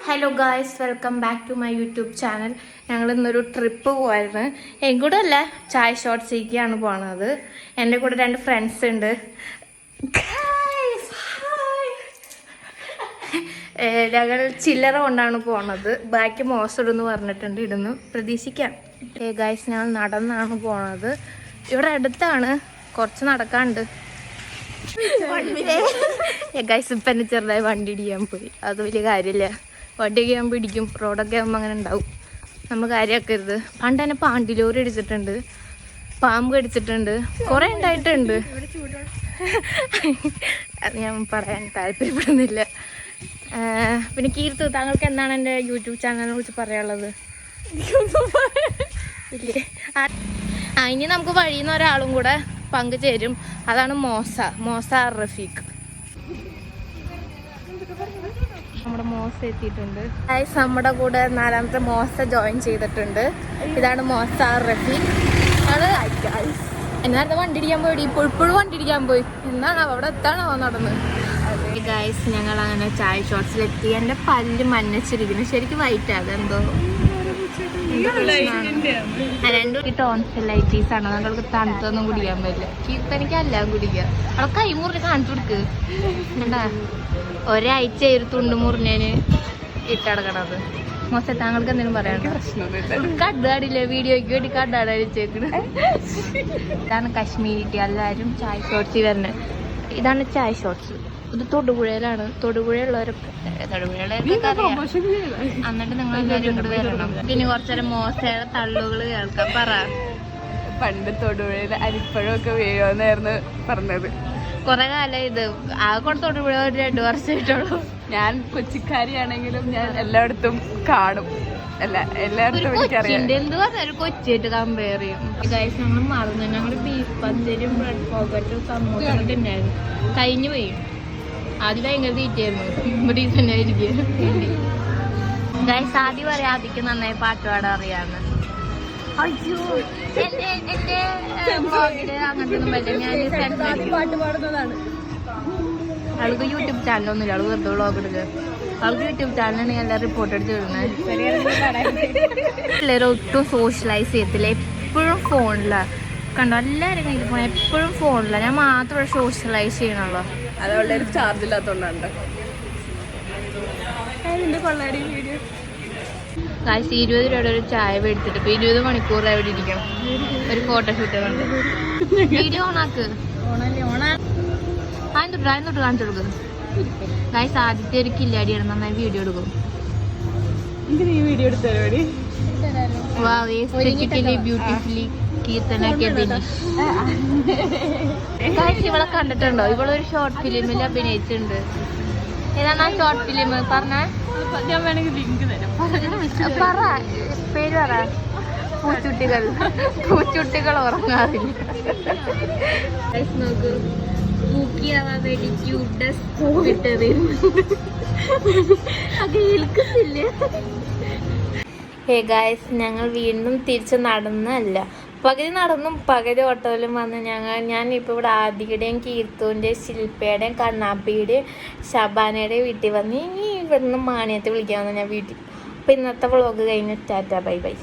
Hello guys, welcome back to my YouTube channel. ഞങ്ങൾ ഇന്നൊരു trip പോയിരുന്നു. എൻ്റെ കൂടെ അല്ല, ചായ ഷോർട്ട്സിലേക്കാണ് പോണത്. എൻ്റെ കൂടെ 2 ഫ്രണ്ട്സ് ഉണ്ട്. ഞങ്ങൾ ചില്ലറ കൊണ്ടാണ് പോണത്. ബാക്കി മോശം പറഞ്ഞിട്ടുണ്ട്, ഇടുന്നു പ്രതീക്ഷിക്കാം. ഗായ്സ്, ഞങ്ങൾ നടന്നാണ് പോണത്. ഇവിടെ അടുത്താണ്, കുറച്ച് നടക്കാണ്ട്. ഗായ്സ്, ഇപ്പം എന്നെ ചെറുതായി വണ്ടി ഇടിക്കാൻ പോയി. അത് വലിയ കാര്യമില്ല. വണ്ടിയൊക്കെ ആകുമ്പോൾ ഇടിക്കും, റോഡൊക്കെ ആകുമ്പോൾ അങ്ങനെ ഉണ്ടാവും. നമ്മൾ കാര്യമാക്കരുത്. പണ്ട് തന്നെ പാണ്ടിലോറി അടിച്ചിട്ടുണ്ട്, പാമ്പ് കടിച്ചിട്ടുണ്ട്, കുറേ ഉണ്ടായിട്ടുണ്ട്. അത് ഞാൻ പറയാൻ താല്പര്യപ്പെടുന്നില്ല. പിന്നെ കീർത്തു, താങ്കൾക്ക് എന്താണ് എൻ്റെ യൂട്യൂബ് ചാനലിനെ കുറിച്ച് പറയാനുള്ളത്? ഇല്ലേ? ഇനി നമുക്ക് വഴിയിൽ നിന്ന് ഒരാളും കൂടെ പങ്കുചേരും. അതാണ് മോസ റഫീഖ്. നമ്മുടെ മോസ എത്തിയിട്ടുണ്ട്. നമ്മുടെ കൂടെ 4ാമത്തെ മോസ ജോയിൻ ചെയ്തിട്ടുണ്ട്. ഇതാണ് മോസ റഫീഖ്. എന്നായിരുന്നു വണ്ടി ഇടിക്കാൻ പോയി, ഇപ്പോഴും വണ്ടി ഇടിക്കാൻ പോയി. എന്നാണ് അവിടെ എത്താണോ നടന്നത്? ഗൈസ്, ഞങ്ങൾ അങ്ങനെ ചായ ഷോട്ട്സിലെത്തി. എൻ്റെ പല്ല് മഞ്ഞച്ചിരിക്കുന്നു, ശരിക്കും വൈറ്റ്. അതെന്തോ 2 ടോൺസിലൈറ്റീസ് ആണ്. നമ്മൾക്ക് തണുത്തൊന്നും കുടിക്കാൻ പറ്റില്ല. കീർത്തനിക്കെല്ലാം കുടിക്കുക. അവളെ കൈ മുറിഞ്ഞ് കാണിച്ചു കൊടുക്ക്. എന്താ ഒരാഴ്ച ഒരു തുണ്ട് മുറിഞ്ഞതിന് ഇട്ടടക്കണത്. മോശം, താങ്കൾക്ക് എന്തെങ്കിലും പറയാനുണ്ടോ? കഡാടില്ലേ, വീഡിയോയ്ക്ക് വേണ്ടി കഡാട വെച്ചേക്കണ്. ഇതാണ് കാശ്മീരി ടീ. എല്ലാവരും ചായ ഷോട്ട്സിൽ വരുന്നത്. ഇതാണ് ചായ ഷോട്ട്സ്. ഇത് തൊടുപുഴയിലാണ്. തൊടുപുഴയുള്ളവരൊക്കെ അറിയാം. എന്നിട്ട് നിങ്ങൾ എല്ലാവരും ഇങ്ങോട്ട് വരണം. പിന്നെ കുറച്ചേരം മോശയുടെ തള്ളുകൾ കേൾക്കാം. പറ. പണ്ട് തൊടുപുഴയിൽ അരിപ്പഴമൊക്കെ വീഴുമെന്നായിരുന്നു പറഞ്ഞത്. കുറെ കാലം ഇത് കൊണ്ട് തൊടുപുഴ ഒരു 2 വർഷമായിട്ടുള്ളൂ. ഞാൻ കൊച്ചിക്കാരിയാണെങ്കിലും ഞാൻ എല്ലായിടത്തും കാണും. എല്ലായിടത്തും എനിക്കറിയാം. എന്ത് പറഞ്ഞാൽ കൊച്ചിയായിട്ട് കമ്പയർ ചെയ്യും. ഗൈസ്, ഞങ്ങൾ മറന്നു. ഞങ്ങൾ ബീഫ് പഞ്ചരിയും ബ്രെഡ് പോക്കറ്റും സമൂസ തന്നെയായിരുന്നു. കഴിഞ്ഞു പോയി. ആദ്യം ഭയങ്കര തീറ്റായിരുന്നു. ഇവിടെ തന്നെ ആയിരിക്കും. ഗൈസ്, ആദ്യം പറയാം, ആദ്യക്ക് നന്നായി പാട്ട് പാടാൻ അറിയാന്ന്. അയ്യോ, എന്റെ അങ്ങനത്തെ ഒന്നും പറ്റില്ല. ഞാൻ പാട്ട് പാടുന്നതാണ്. അവൾക്ക് യൂട്യൂബ് ചാനലൊന്നുമില്ല. അവള് വെറുതെ വ്ളോഗ് എടുക്കുക. അവൾക്ക് യൂട്യൂബ് ചാനലാണെങ്കിൽ എല്ലാം റിപ്പോർട്ട് എടുത്ത് വിടുന്നത്. എല്ലാവരും ഒട്ടും സോഷ്യലൈസ് ചെയ്യത്തില്ല. എപ്പോഴും ഫോണിലാണ്. കണ്ടോ, എല്ലാവരും കയ്യിൽ ഫോൺ, എപ്പോഴും ഫോണിലാണ്. ഞാൻ മാത്രമേ സോഷ്യലൈസ് ചെയ്യണുള്ളൂ. അതുകൊണ്ട് ചാർജ് ഇല്ലാത്തോണ്ടാണ്. കാശ് 20 രൂപയുടെ ഒരു ചായ മേടിച്ചിട്ട് ഇപ്പൊ 20 മണിക്കൂർ എവിടെ ഇരിക്കണം. ഒരു ഫോട്ടോഷൂട്ട് കണ്ട്. വീഡിയോ ഓണാക്ക്. അതിനൊട്ട് കാണിച്ചു കൊടുക്കും. ഗൈസ്, ആദ്യത്തെ ഒരു കില്ലാടിയാണ്. നന്നായി വീഡിയോ എടുക്കും. ബ്യൂട്ടിഫുള്ളി കീർത്തനൊക്കെ. ഇവളെ കണ്ടിട്ടുണ്ടോ? ഇവളൊരു ഷോർട്ട് ഫിലിമിൽ അഭിനയിച്ചിട്ടുണ്ട്. ഏതാണ് ആ ഷോർട്ട് ഫിലിം? പറഞ്ഞ ഞാൻ വേണമെങ്കിൽ ലിങ്ക് തരാം. പറ, പേര് പറ. പൂച്ചുട്ടികൾ ഉറങ്ങാറില്ല. നോക്കൂ, പൂക്കിയാവാൻ വേണ്ടി കേൾക്കുന്നില്ല. ഹേ ഗായ്സ്, ഞങ്ങൾ വീണ്ടും തിരിച്ച് നടന്നല്ല, പകുതി നടന്നും പകുതി ഓട്ടോയിലും വന്ന് ഞാനിപ്പോൾ ഇവിടെ ആദിയുടെയും കീർത്തുവിൻ്റെയും ശില്പയുടെയും കണ്ണാപ്പിയുടെയും ശബാനയുടെയും വീട്ടിൽ വന്ന് ഇനി ഇവിടുന്ന് മാനിയത്തെ വിളിക്കാമെന്ന് ഞാൻ വീട്ടിൽ. അപ്പോൾ ഇന്നത്തെ വ്ളോഗ് കഴിഞ്ഞ് ടാറ്റ ബൈ ബൈ.